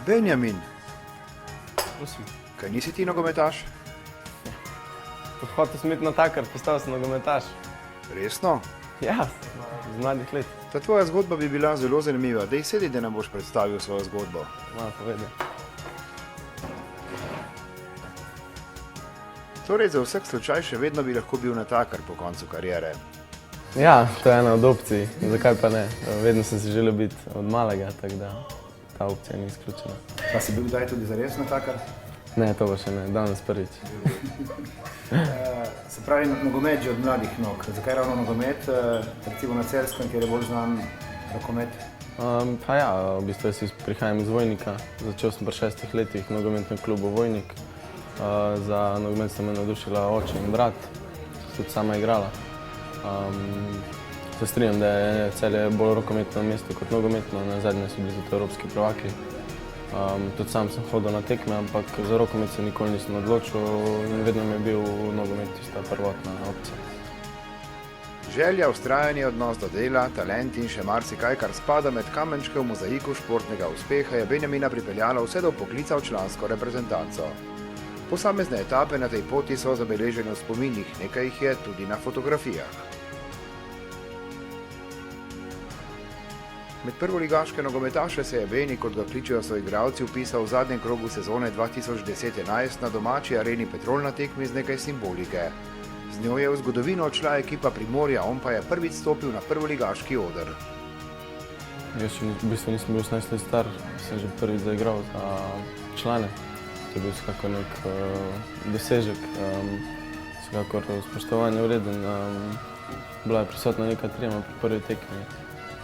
Benjamin, Prosim. kaj nisi ti nogometaš? Hotel sem iti na takar, postal sem nogometaš. Resno? Ja, z mladih let. Ta tvoja zgodba bi bila zelo zanimiva. Dej sedi, da nam boš predstavil svojo zgodbo. Malo povedal. Torej, za vsak slučaj še vedno bi lahko bil natakar po koncu kariere. Ja, to je ena od opcij. Zakaj pa ne? Vedno sem si želel biti od malega, tako da ta opcija ni izključena. Pa si bil kdaj tudi zares natakar? Ne, to pa še ne. Danes prvič. Se pravi, nogomet že od mladih nog. Zakaj ravno nogomet? Recimo na Celjskem, kjer je bolj znan rokomet. Pa ja, v bistvu jaz prihajam iz Vojnika. Začel sem pri 6 letih v nogometnem klubu Vojnik. Za nogomet sta me navdušila oče in brat, tudi sama igrala. Se strinjam, da je Celje bolj rokometno mesto kot nogometno, nazadnje so bili zato evropski prvaki. Tudi sam sem hodil na tekme, ampak za rokomet se nikoli nisem odločil in vedno mi je bil nogomet tista prvotna opcija. Želja, vztrajanje, odnos do dela, talent in še marsikaj, kar spada med kamenčke v mozaiku športnega uspeha, je Benjamina pripeljala vse do vpoklica v člansko reprezentanco. Posamezne etape na tej poti so zabeležene v spominih, nekaj jih je tudi na fotografijah. Med prvoligaške nogometaše se je Beni, kot ga kličejo soigralci, vpisal v zadnjem krogu sezone 2010-11 na domači areni Petrol na tekmi z nekaj simbolike. Z njo je v zgodovino odšla ekipa Primorja, on pa je prvič stopil na prvoligaški oder. Jaz še v bistvu nisem bil 18 let star, sem že prvič zaigral za člane. To je bil vsekakor nek dosežek, vsekakor spoštovanje vreden. Bila je prisotna neka trijema pri prvi tekmi.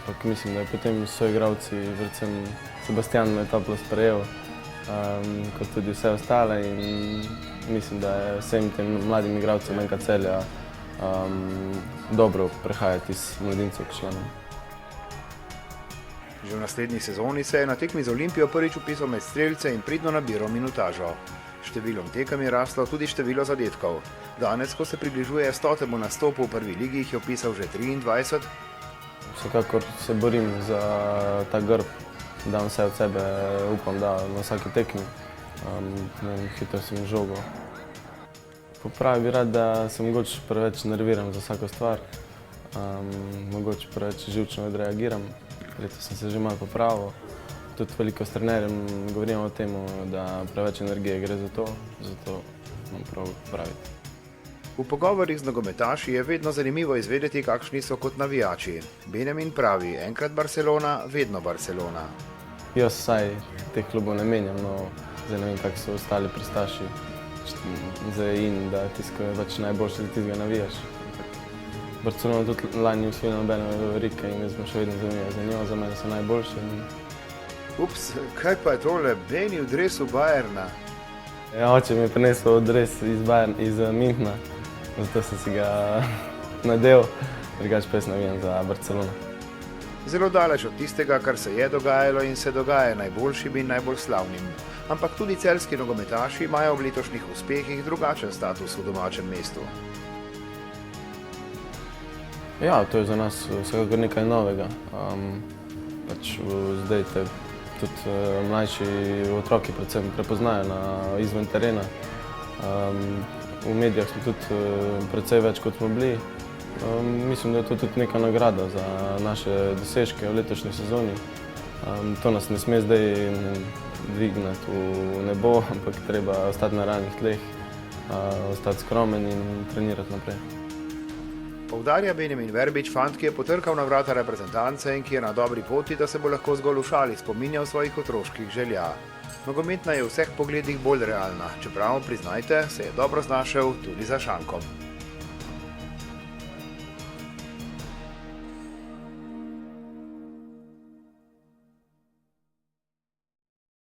Ampak mislim, da je potem soigralci, predvsem Sebastian me toplo sprejel, kot tudi vse ostale in mislim, da je vsem tem mladim igralcem NK Celja dobro prehajati iz mladincev k članom. Že v naslednji sezoni se je na tekmi z Olimpijo prvič vpisal med strelce in pridno nabiral minutažo. Številom tekem je raslo tudi število zadetkov. Danes, ko se približuje 100. nastopu v prvi ligi, jih je vpisal že 23. Vsekakor se borim za ta grb, dam vse od sebe, upam, da na vsaki tekmi. Hitro sem žogo. Popravi bi rad, da se mogoče preveč nerviram za vsako stvar, mogoče preveč živčno odreagiram. Letos sem se že malo popravil. Tudi veliko s trenerjem govorimo o tem, da preveč energije gre za to, zato imam prav popraviti. V pogovorih z nogometaši je vedno zanimivo izvedeti, kakšni so kot navijači. Benjamin pravi, enkrat Barcelona, vedno Barcelona. Jaz vsaj teh klubov ne menjam, no zdaj ne vem, kako so ostali pristaši. Zdaj in da tisto je pač najboljše, da tistega navijaš. Barcelona tudi lani ni osvojila nobene lovorike in jaz bom še vedno zanimivo za njo, za mene so najboljše. Ups, kaj pa je tole, Beni v dresu Bayerna? Ja, oče mi je prinesel dres iz Münchna, zato sem si ga nadel, drugače pa jaz navijam za Barcelono. Zelo daleč od tistega, kar se je dogajalo in se dogaja najboljšim in najbolj slavnim. Ampak tudi celjski nogometaši imajo v letošnjih uspehih drugačen status v domačem mestu. Ja, to je za nas vsekakor nekaj novega. Zdaj te tudi mlajši otroki predvsem prepoznajo izven terena. V medijah smo tudi precej več, kot smo bili. Mislim, da je to tudi neka nagrada za naše dosežke v letošnji sezoni. To nas ne sme zdaj dvigniti v nebo, ampak treba ostati na realnih tleh, ostati skromen in trenirati naprej. Poudarja Benjamin Verbič, fant, ki je potrkal na vrata reprezentance in ki je na dobri poti, da se bo lahko zgolj v šali spominjal svojih otroških želja. Nogometna je v vseh pogledih bolj realna, čeprav, priznajte, se je dobro znašel tudi za šankom.